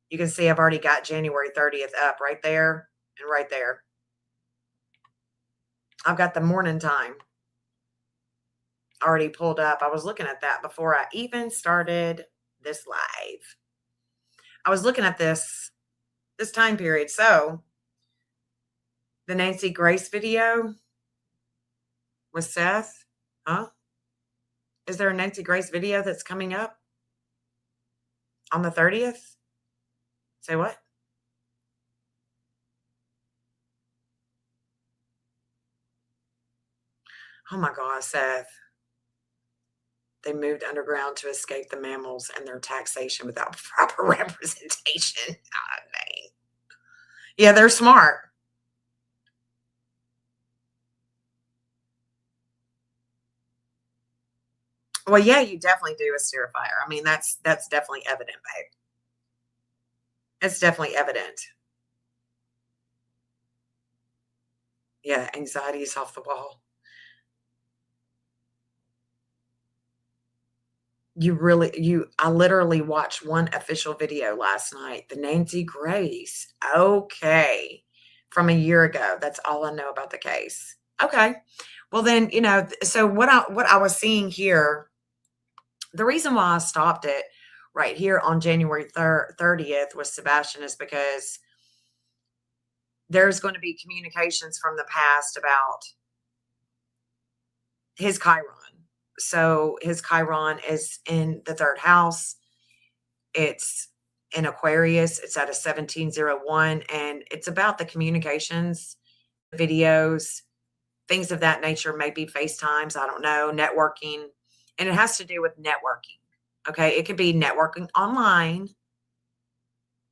you can see I've already got January 30th up right there and right there. I've got the morning time already pulled up. I was looking at that before I even started this live. I was looking at this time period. So the Nancy Grace video with Seth, huh? Is there a Nancy Grace video that's coming up on the 30th? Say what? Oh my God, Seth. They moved underground to escape the mammals and their taxation without proper representation. Oh, dang. Yeah, they're smart. Well, yeah, you definitely do a steer fire. I mean, that's definitely evident, babe. It's definitely evident. Yeah, anxiety is off the wall. I literally watched one official video last night, the Nancy Grace. Okay. From a year ago. That's all I know about the case. Okay. Well then, so what I was seeing here, the reason why I stopped it right here on January 30th with Sebastian is because there's going to be communications from the past about his Chiron. So his Chiron is in the third house. It's in Aquarius. It's at a 1701, and it's about the communications, videos, things of that nature, maybe FaceTimes, I don't know, networking. And it has to do with networking. Okay. It could be networking online,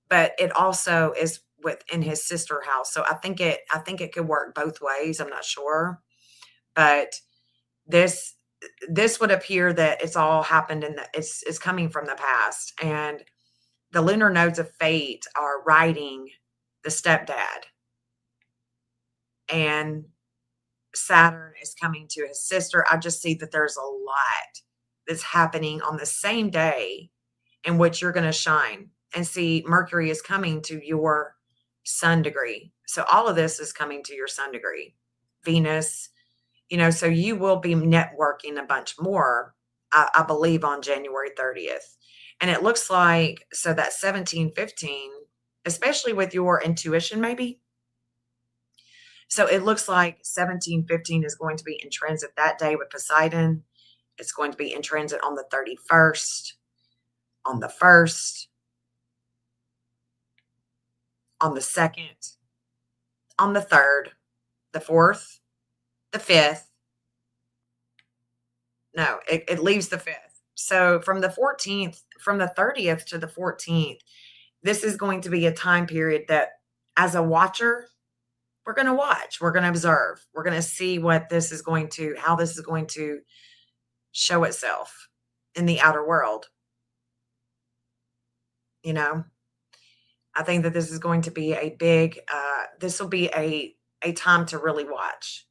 but it also is within his sister house. So I think it could work both ways. I'm not sure. But this would appear that it's all happened and it's coming from the past. And the lunar nodes of fate are riding the stepdad. And Saturn is coming to his sister. I just see that there's a lot that's happening on the same day in which you're going to shine. And see, Mercury is coming to your sun degree. So all of this is coming to your sun degree. Venus, so you will be networking a bunch more, I believe, on January 30th. And it looks like, so that 1715, especially with your intuition, maybe. So it looks like 1715 is going to be in transit that day with Poseidon. It's going to be in transit on the 31st, on the 1st, on the 2nd, on the 3rd, the 4th, the 5th. No, it leaves the 5th. So from the 14th, from the 30th to the 14th, this is going to be a time period that as a watcher, we're going to watch, we're going to observe, we're going to see what this is going to, how this is going to show itself in the outer world. You know, I think that this is going to be a big, this will be a time to really watch,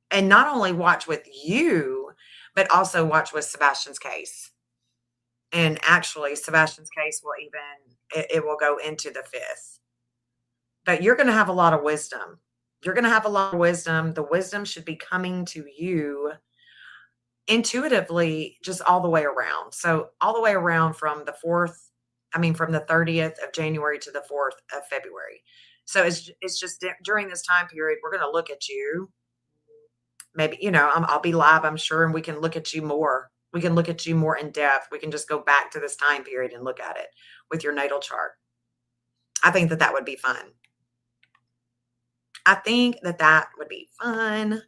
and not only watch with you, but also watch with Sebastian's case. And actually, Sebastian's case will even, it will go into the 5th. But you're going to have a lot of wisdom. You're going to have a lot of wisdom. The wisdom should be coming to you intuitively, just all the way around. So all the way around from the 4th, I mean, from the 30th of January to the 4th of February. So it's just during this time period, we're going to look at you. Maybe, I'll be live, I'm sure, and we can look at you more. We can look at you more in depth. We can just go back to this time period and look at it with your natal chart. I think that that would be fun. I think that that would be fun.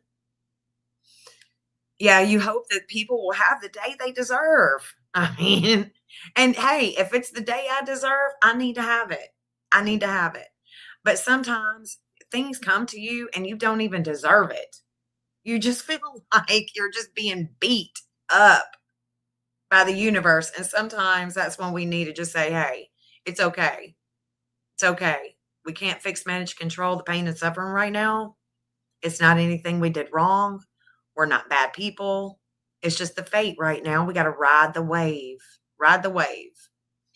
Yeah, you hope that people will have the day they deserve. I mean, and hey, if it's the day I deserve, I need to have it. I need to have it. But sometimes things come to you and you don't even deserve it. You just feel like you're just being beat up by the universe. And sometimes that's when we need to just say, hey, it's okay. It's okay. We can't fix, manage, control the pain and suffering right now. It's not anything we did wrong. We're not bad people. It's just the fate right now. We got to ride the wave, ride the wave.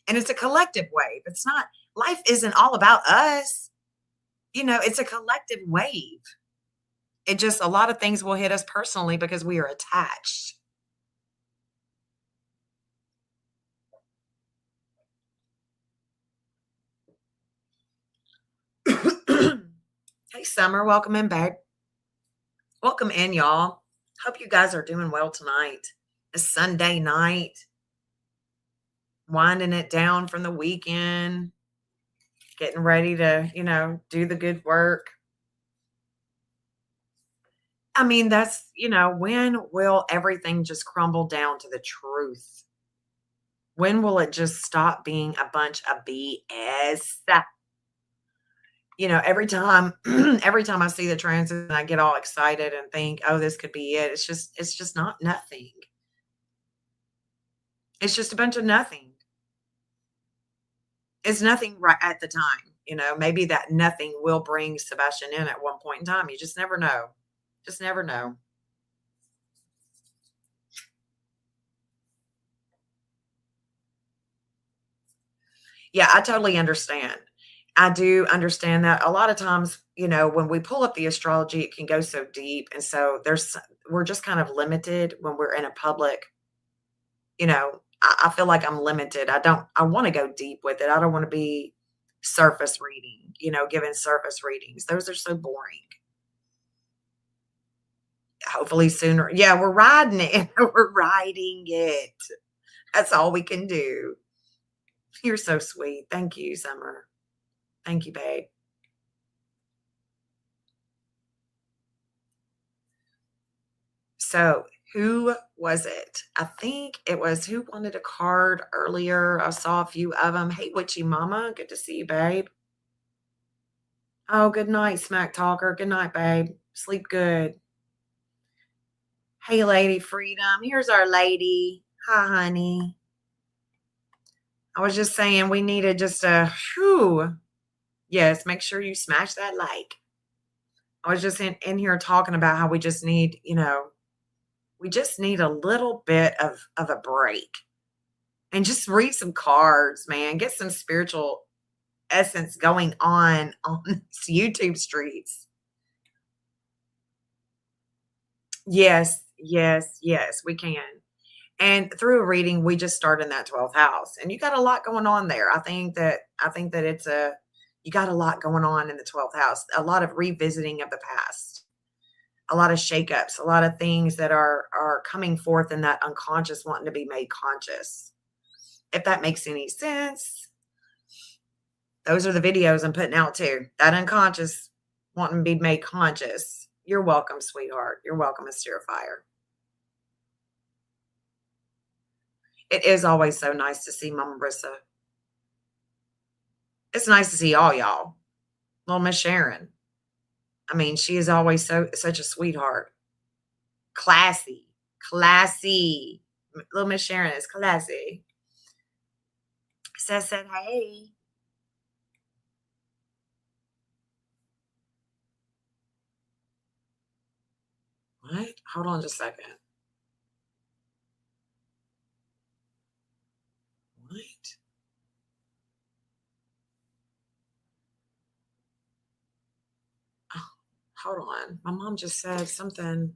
And it's a collective wave. It's not, life isn't all about us. It's a collective wave. It just, a lot of things will hit us personally because we are attached. Hey, Summer, welcome in, babe. Welcome in, y'all. Hope you guys are doing well tonight. It's Sunday night, winding it down from the weekend, getting ready to, do the good work. I mean, that's, when will everything just crumble down to the truth? When will it just stop being a bunch of BS? Every time, every time I see the transit, I get all excited and think, oh, this could be it. It's just not nothing. It's just a bunch of nothing. It's nothing right at the time. Maybe that nothing will bring Sebastian in at one point in time. You just never know. Just never know. Yeah, I totally understand. I do understand that a lot of times, when we pull up the astrology, it can go so deep. And so we're just kind of limited when we're in a public, I feel like I'm limited. I want to go deep with it. I don't want to be surface reading, giving surface readings. Those are so boring. Hopefully sooner. Yeah, we're riding it. We're riding it. That's all we can do. You're so sweet. Thank you, Summer. Thank you, babe. So, who was it? I think it was, who wanted a card earlier? I saw a few of them. Hey, Witchy Mama. Good to see you, babe. Oh, good night, Smack Talker. Good night, babe. Sleep good. Hey, Lady Freedom. Here's our lady. Hi, honey. I was just saying we needed just a whew. Yes, make sure you smash that like. I was just in here talking about how we just need, we just need a little bit of a break and just read some cards, man. Get some spiritual essence going on YouTube streets. Yes, yes, yes, we can. And through a reading, we just start in that 12th house. And you got a lot going on there. I think that you got a lot going on in the 12th house. A lot of revisiting of the past. A lot of shakeups, a lot of things that are coming forth in that unconscious wanting to be made conscious. If that makes any sense. Those are the videos I'm putting out too. That unconscious wanting to be made conscious. You're welcome, sweetheart. You're welcome, Mysterious Fire. It is always so nice to see Mama Marissa. It's nice to see all y'all. Little Miss Sharon. I mean, she is always such a sweetheart. Classy. Classy. Little Miss Sharon is classy. Said, hey. What? Hold on just a second. What? Oh, hold on. My mom just said something.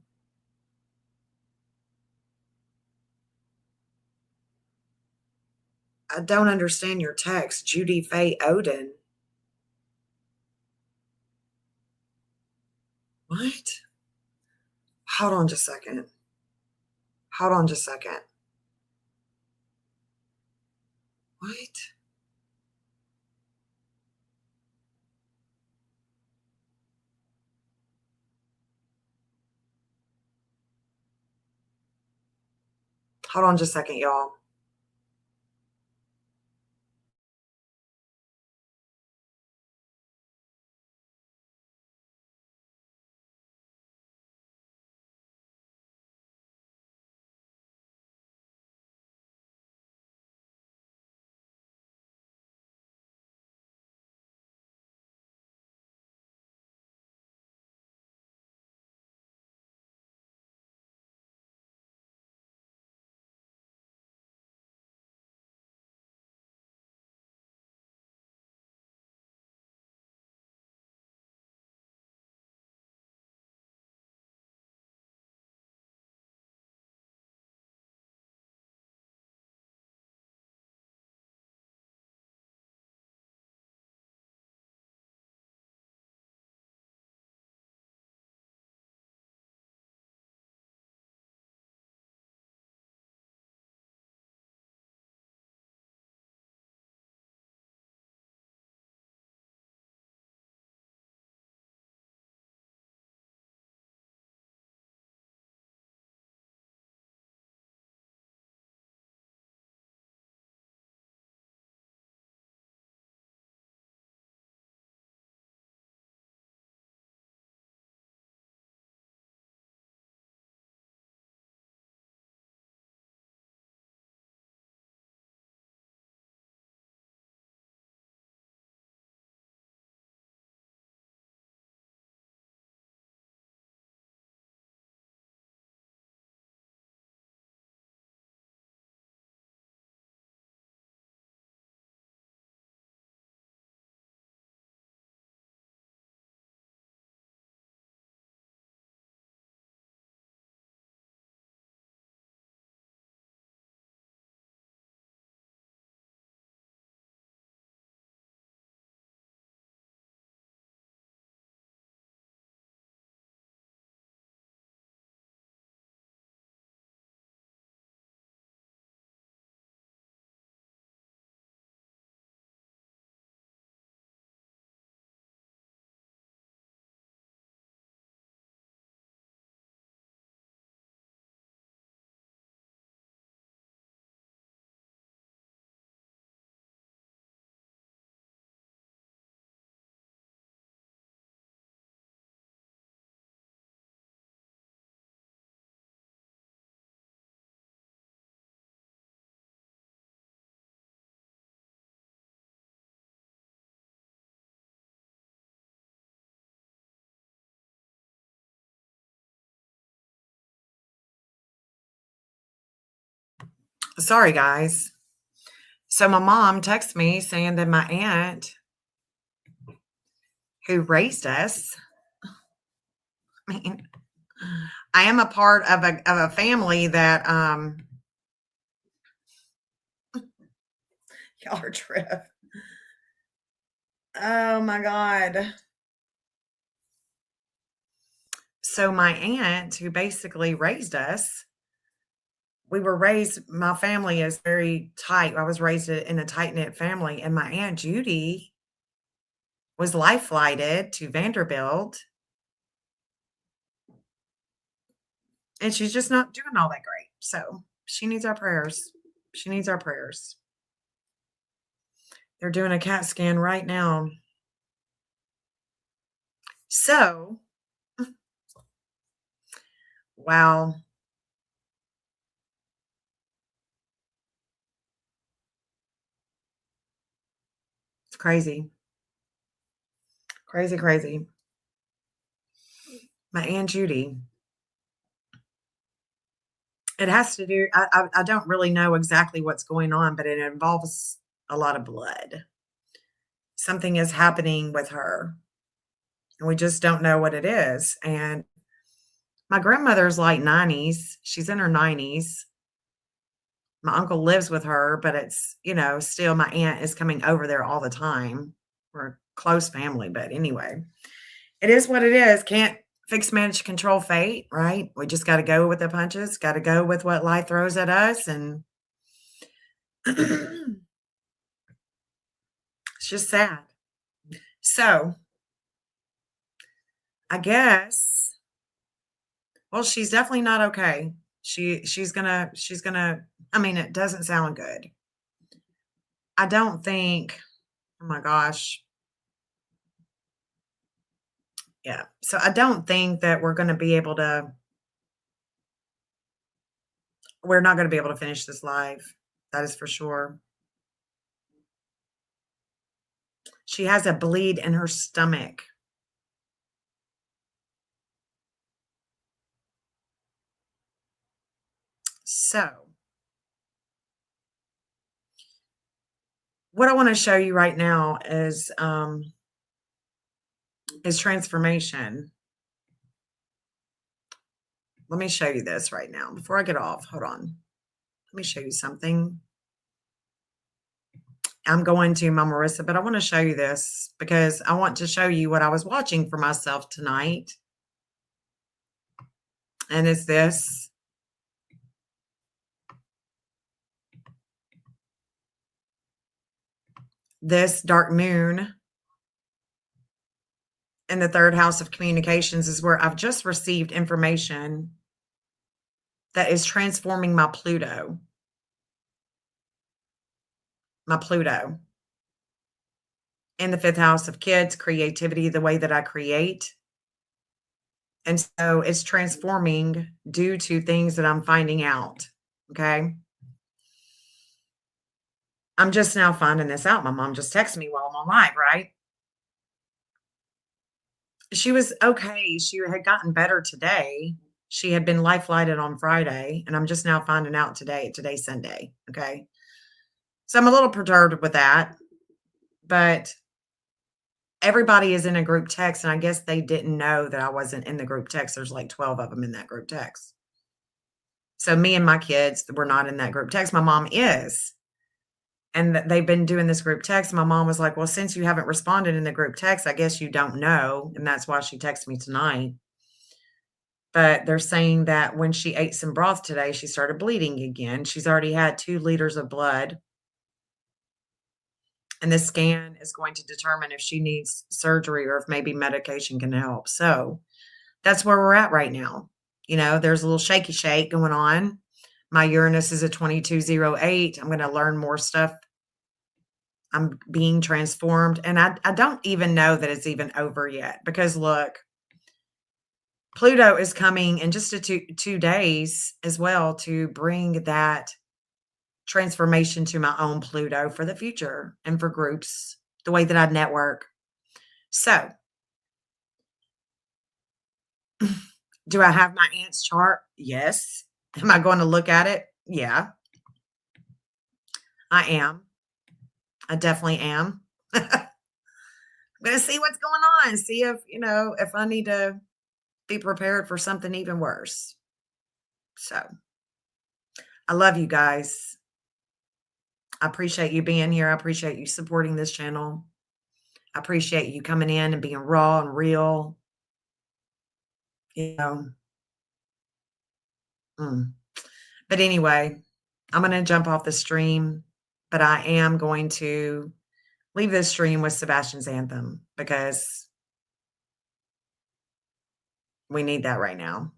I don't understand your text. Judy Faye Odin. What? Hold on just a second. Hold on just a second. What? Hold on just a second, y'all. Sorry, guys. So my mom texted me saying that my aunt who raised us, I mean, I am a part of a family that y'all are trip. Oh my God. So my aunt who basically raised us, we were raised, my family is very tight. I was raised in a tight knit family, and my aunt Judy was life flighted to Vanderbilt, and she's just not doing all that great. So she needs our prayers. She needs our prayers. They're doing a CAT scan right now. So, wow, it's crazy. Crazy, crazy. My Aunt Judy. It has to do I don't really know exactly what's going on, but it involves a lot of blood. Something is happening with her, and we just don't know what it is, and my grandmother's like 90s. She's in her 90s. My uncle lives with her, but it's, still my aunt is coming over there all the time. We're a close family, but anyway, it is what it is. Can't fix, manage, control fate, right? We just got to go with the punches, got to go with what life throws at us. And it's just sad. So I guess, well, she's definitely not okay. She's gonna, I mean, it doesn't sound good. I don't think, oh my gosh. Yeah. So I don't think that we're not going to be able to finish this live. That is for sure. She has a bleed in her stomach. So, what I want to show you right now is transformation. Let me show you this right now before I get off. Hold on. Let me show you something. I'm going to my Marissa, but I want to show you this because I want to show you what I was watching for myself tonight. And it's this dark moon in the third house of communications is where I've just received information that is transforming my Pluto. My Pluto in the fifth house of kids, creativity, the way that I create. And so it's transforming due to things that I'm finding out. Okay. I'm just now finding this out. My mom just texted me while I'm on live, right? She was okay. She had gotten better today. She had been life flighted on Friday, and I'm just now finding out today. Today's Sunday. Okay. So I'm a little perturbed with that, but everybody is in a group text, and I guess they didn't know that I wasn't in the group text. There's like 12 of them in that group text. So me and my kids were not in that group text. My mom is. And they've been doing this group text. My mom was like, well, since you haven't responded in the group text, I guess you don't know. And that's why she texted me tonight. But they're saying that when she ate some broth today, she started bleeding again. She's already had 2 liters of blood. And this scan is going to determine if she needs surgery or if maybe medication can help. So that's where we're at right now. There's a little shaky shake going on. My Uranus is a 2208. I'm going to learn more stuff. I'm being transformed. And I don't even know that it's even over yet because look, Pluto is coming in just 2 days as well to bring that transformation to my own Pluto for the future and for groups, the way that I network. So, do I have my aunt's chart? Yes. Am I going to look at it? Yeah, I am. I definitely am. I'm going to see what's going on, see if I need to be prepared for something even worse. So, I love you guys. I appreciate you being here. I appreciate you supporting this channel. I appreciate you coming in and being raw and real. You know. Mm. But anyway, I'm going to jump off the stream, but I am going to leave this stream with Sebastian's anthem because we need that right now.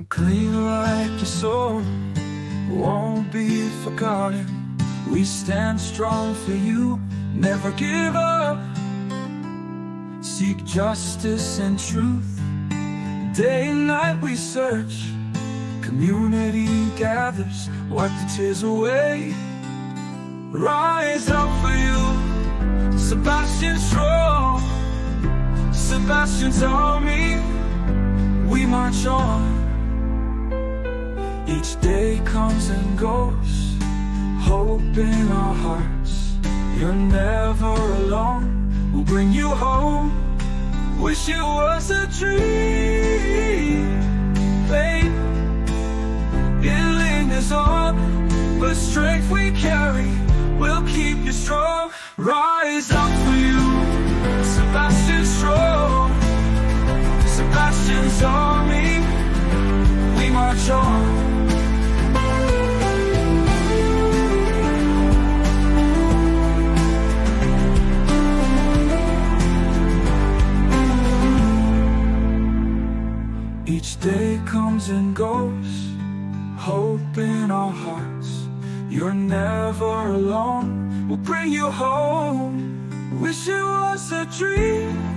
Clean like your soul, won't be forgotten. We stand strong for you, never give up. Seek justice and truth, day and night we search. Community gathers, wipe the tears away. Rise up for you, Sebastian strong. Sebastian's army, we march on. Each day comes and goes, hope in our hearts. You're never alone, we'll bring you home. Wish it was a dream, babe. It lingers on, but strength we carry will keep you strong. Rise up for you, Sebastian strong. Sebastian's army, we march on. Each day comes and goes, hope in our hearts. You're never alone, we'll bring you home. Wish it was a dream,